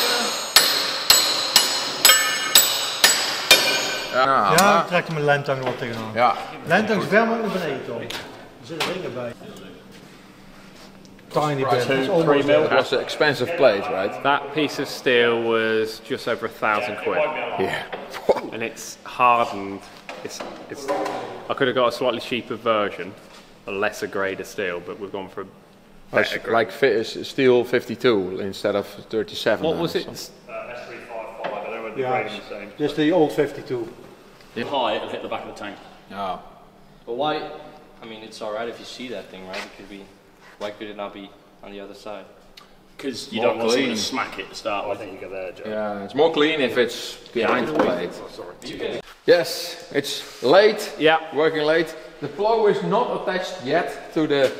Ja, ja, ik trek hem met de lijmtang er wat tegenaan. ja. Lijmtang is ver maar naar beneden, Tom. Er zitten ringen bij. Tiny bit. It's almost there. It was an expensive plate, right? That piece of steel was just over £1,000. Yeah. And it's hardened. I could have got a slightly cheaper version, a lesser grade of steel, but we've gone for a better grade. Like steel 52 instead of 37. What was it? Yeah, just the old 52. High, it'll hit the back of the tank. Ja. But why? I mean, it's alright if you see that thing, right? It could be. Why could it not be on the other side? Because you More don't want someone clean. to smack it to start with. I think you go there, Joe. Yeah, it's more clean if it's behind the plate. Yes, it's late. Yeah. Working late. The plow is not attached yet to the.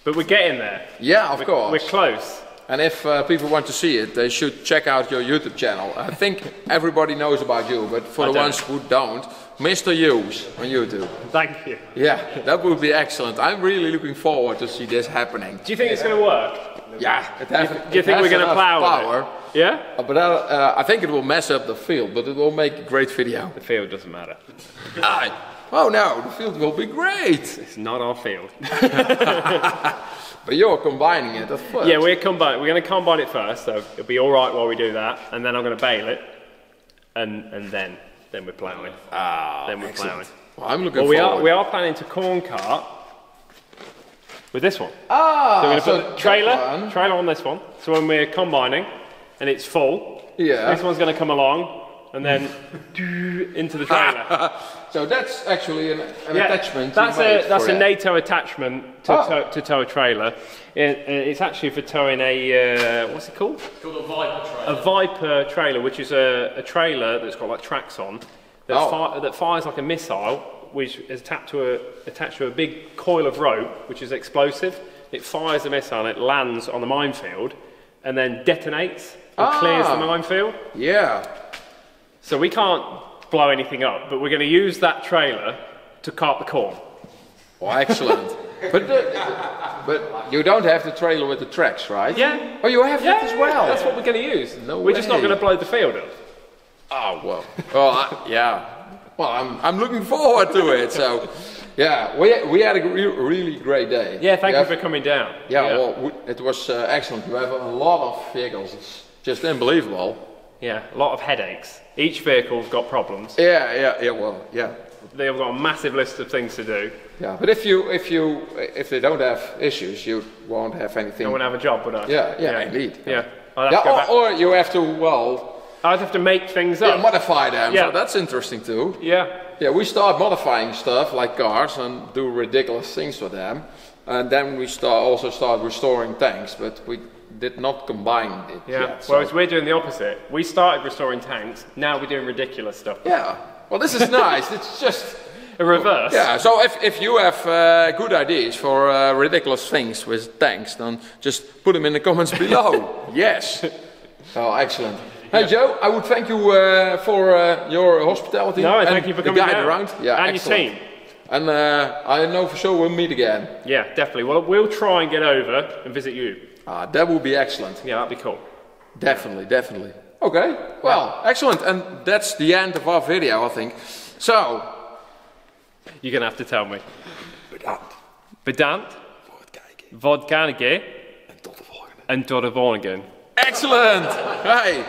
But we're getting there. Yeah, of course. We're close. And if people want to see it, they should check out your YouTube channel. I think everybody knows about you, but for the ones who don't, Mr. Hughes on YouTube. Thank you. Yeah, that would be excellent. I'm really looking forward to see this happening. Do you think it's going to work? Yeah, Do you think we're going to plow power? with it? Yeah? But I think it will mess up the field, but it will make a great video. The field doesn't matter. Oh no, the field will be great. It's not our field. But you're combining it at first. Yeah, we're going to combine it first, so it'll be all right while we do that, and then I'm going to bale it, and then we're ploughing. Then we're ploughing. Well, I'm looking Well, forward. we are planning to corn cart with this one. So so we're going to put the that trailer on this one. So when we're combining and it's full, Yeah. this one's going to come along and then into the trailer. So that's actually an Yeah, attachment. That's you made a for that. NATO attachment to tow a trailer. It's actually for towing a what's it called? It's called a Viper trailer. A Viper trailer, which is a trailer that's got like tracks on that fires like a missile, which is attached to a big coil of rope, which is explosive. it fires a missile, it lands on the minefield, and then detonates and clears the minefield. Yeah. So we can't blow anything up, but we're going to use that trailer to cart the corn. Oh, excellent. But you don't have the trailer with the tracks, right? Yeah. Oh, you have that as well? That's what we're going to use. No we're just not way. going to blow the field up. Oh, well. Yeah. Well, I'm looking forward to it. So, yeah, we had a really great day. Yeah, thank you for coming down. Yeah, well, it was excellent. You have a lot of vehicles. It's just unbelievable. Yeah, a lot of headaches. Each vehicle's got problems. Yeah. They've got a massive list of things to do. Yeah, but if they don't have issues, you won't have anything. I won't have a job, would I? Yeah, indeed. Yeah. I'd have to go back. Or you have to, I'd have to make things up. modify them. Yeah. So that's interesting too. Yeah. Yeah, we start modifying stuff like cars and do ridiculous things with them, and then we also start restoring tanks, but we did not combine it yet. Whereas we're doing the opposite. We started restoring tanks. Now we're doing ridiculous stuff. Yeah. Well, this is nice. It's just a reverse. Yeah. So if you have good ideas for ridiculous things with tanks, then just put them in the comments below. Yes. Oh, excellent. Hey Joe, I would thank you for your hospitality. No, thank you for coming the guide down. around. Yeah, and excellent. your team. And I know for sure we'll meet again. Yeah, definitely. Well, we'll try and get over and visit you. That would be excellent. Yeah, that'd be cool. Definitely. Okay, well, excellent. And that's the end of our video, I think. So, you're going to have to tell me. Bedankt. Voor het kijken. En tot de volgende. Excellent. Hey.